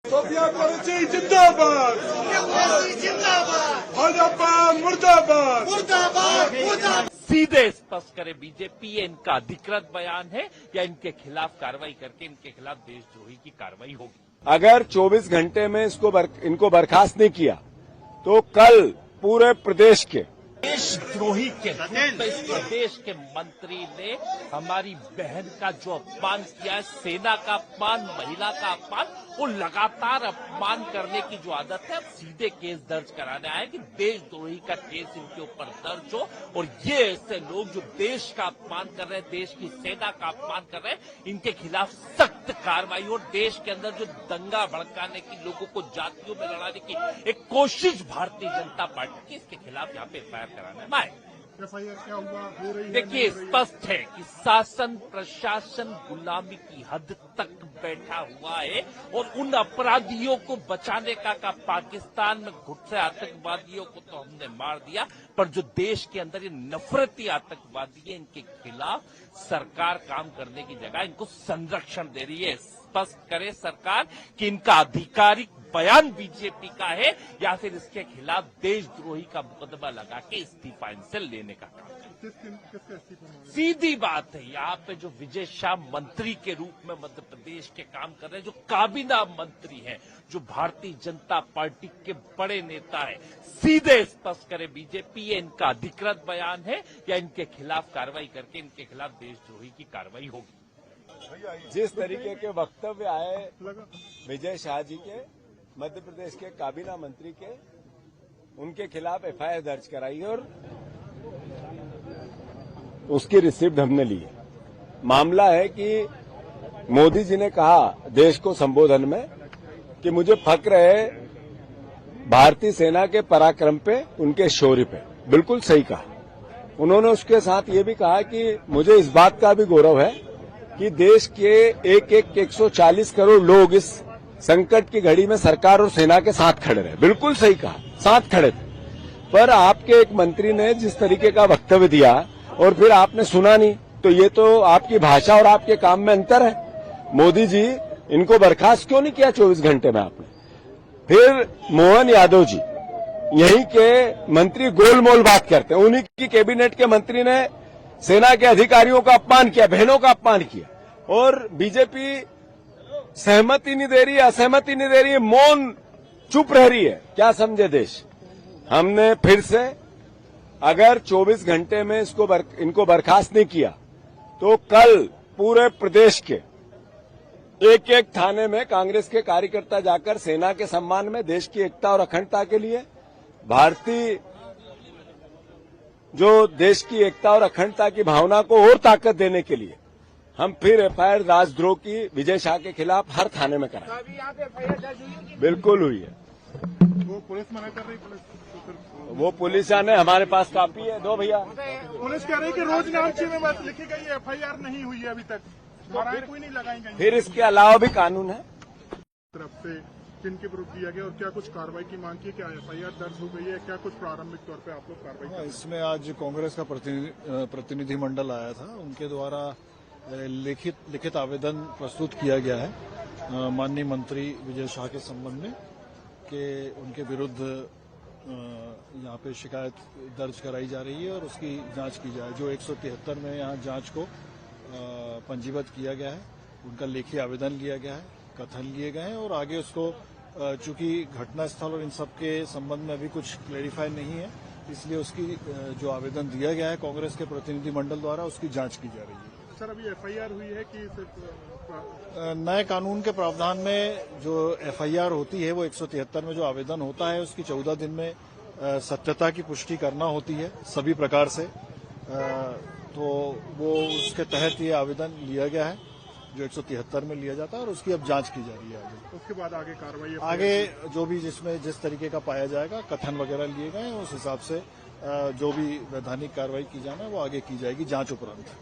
Sophia Qureshi जिंदाबाद, भाजपा मुर्दाबाद, मुर्दाबाद। सीधे स्पष्ट करे बीजेपी, ये इनका अधिकृत बयान है या इनके खिलाफ कार्रवाई करके इनके खिलाफ देशद्रोही की कार्रवाई होगी। अगर 24 घंटे में इनको बर्खास्त नहीं किया तो कल पूरे प्रदेश के देशद्रोही के रूप में इस प्रदेश के मंत्री ने हमारी बहन का जो अपमान किया है, सेना का अपमान, महिला का अपमान, वो लगातार अपमान करने की जो आदत है, अब सीधे केस दर्ज कराने आए कि देशद्रोही का केस इनके ऊपर दर्ज हो। और ये ऐसे लोग जो देश का अपमान कर रहे हैं, देश की सेना का अपमान कर रहे हैं, इनके खिलाफ सख्त कार्रवाई हो। देश के अंदर जो दंगा भड़काने की, लोगों को जातियों में लड़ाने की एक कोशिश भारतीय जनता पार्टी की, इसके खिलाफ यहाँ पे एफआईआर कराने में आए। एफआईआर क्या हुआ, हो रही है? देखिए, स्पष्ट है कि शासन प्रशासन गुलामी की हद तक बैठा हुआ है और उन अपराधियों को बचाने का पाकिस्तान में घुसे आतंकवादियों को तो हमने मार दिया, पर जो देश के अंदर ये नफरती आतंकवादी है, इनके खिलाफ सरकार काम करने की जगह इनको संरक्षण दे रही है। स्पष्ट करे सरकार कि इनका आधिकारिक बयान बीजेपी का है या फिर इसके खिलाफ देशद्रोही का मुकदमा लगा के इस्तीफा इनसे लेने का काम है। सीधी बात है, यहाँ पे जो विजय शाह मंत्री के रूप में मध्य प्रदेश के काम कर रहे हैं, जो काबीना मंत्री हैं, जो भारतीय जनता पार्टी के बड़े नेता है, सीधे स्पष्ट करे बीजेपी, ये इनका अधिकृत बयान है या इनके खिलाफ कार्रवाई करके इनके खिलाफ देशद्रोही की कार्रवाई होगी। जिस तरीके के वक्तव्य आए विजय शाह जी के, मध्य प्रदेश के काबीना मंत्री के, उनके खिलाफ एफआईआर दर्ज कराई है और उसकी रिसिप्ट हमने ली है। मामला है कि मोदी जी ने कहा देश को संबोधन में कि मुझे फक्र है भारतीय सेना के पराक्रम पे, उनके शौर्य पे। बिल्कुल सही कहा उन्होंने। उसके साथ ये भी कहा कि मुझे इस बात का भी गौरव है कि देश के एक 140 करोड़ लोग इस संकट की घड़ी में सरकार और सेना के साथ खड़े रहे। बिल्कुल सही कहा, साथ खड़े थे। पर आपके एक मंत्री ने जिस तरीके का वक्तव्य दिया और फिर आपने सुना नहीं, तो ये तो आपकी भाषा और आपके काम में अंतर है। मोदी जी, इनको बर्खास्त क्यों नहीं किया 24 घंटे में आपने? फिर मोहन यादव जी, यहीं के मंत्री गोलमोल बात करते हैं। उन्हीं की कैबिनेट के मंत्री ने सेना के अधिकारियों का अपमान किया, बहनों का अपमान किया, और बीजेपी सहमति नहीं दे रही है, असहमति नहीं दे रही है, मौन चुप रह रही है। क्या समझे देश? हमने फिर से, अगर 24 घंटे में इनको बर्खास्त नहीं किया तो कल पूरे प्रदेश के एक एक थाने में कांग्रेस के कार्यकर्ता जाकर सेना के सम्मान में, देश की एकता और अखंडता के लिए, भारतीय जो देश की एकता और अखंडता की भावना को और ताकत देने के लिए हम फिर एफआईआर राजद्रोह की विजय शाह के खिलाफ हर थाने में कराएं। बिल्कुल हुई है। वो पुलिस मना कर रही, वो पुलिस ने हमारे पास कापी है, दो भैया। पुलिस कह रही कि रोज नामची में बात लिखी गई है, एफआईआर नहीं हुई है अभी तक, कोई नहीं लगाई गई। फिर इसके अलावा भी कानून है। तरफ से किनके विरुद्ध दिया गया और क्या कुछ कार्रवाई की मांग की? क्या एफआईआर दर्ज हो गई है? क्या कुछ प्रारंभिक तौर पे आप लोग कार्रवाई? इसमें आज कांग्रेस का प्रतिनिधिमंडल आया था, उनके द्वारा लिखित आवेदन प्रस्तुत किया गया है माननीय मंत्री विजय शाह के संबंध में कि उनके विरुद्ध यहाँ पे शिकायत दर्ज कराई जा रही है और उसकी जांच की जाए। जो 173 में यहाँ जांच को पंजीबद्ध किया गया है, उनका लेखी आवेदन लिया गया है, कथन लिए गए हैं और आगे उसको, चूंकि घटनास्थल और इन सब के संबंध में अभी कुछ क्लेरिफाई नहीं है, इसलिए उसकी जो आवेदन दिया गया है कांग्रेस के प्रतिनिधिमंडल द्वारा, उसकी जांच की जा रही है। सर, अभी एफआईआर हुई है कि नए कानून के प्रावधान में जो एफआईआर होती है वो 173 में जो आवेदन होता है उसकी 14 दिन में सत्यता की पुष्टि करना होती है सभी प्रकार से, तो वो उसके तहत ये आवेदन लिया गया है जो 173 में लिया जाता है और उसकी अब जांच की जा रही है। आगे उसके बाद आगे कार्रवाई, आगे जो भी जिसमें जिस तरीके का पाया जाएगा, कथन वगैरह लिए गए, उस हिसाब से जो भी वैधानिक कार्रवाई की जाना है वो आगे की जाएगी जांच उपरांत।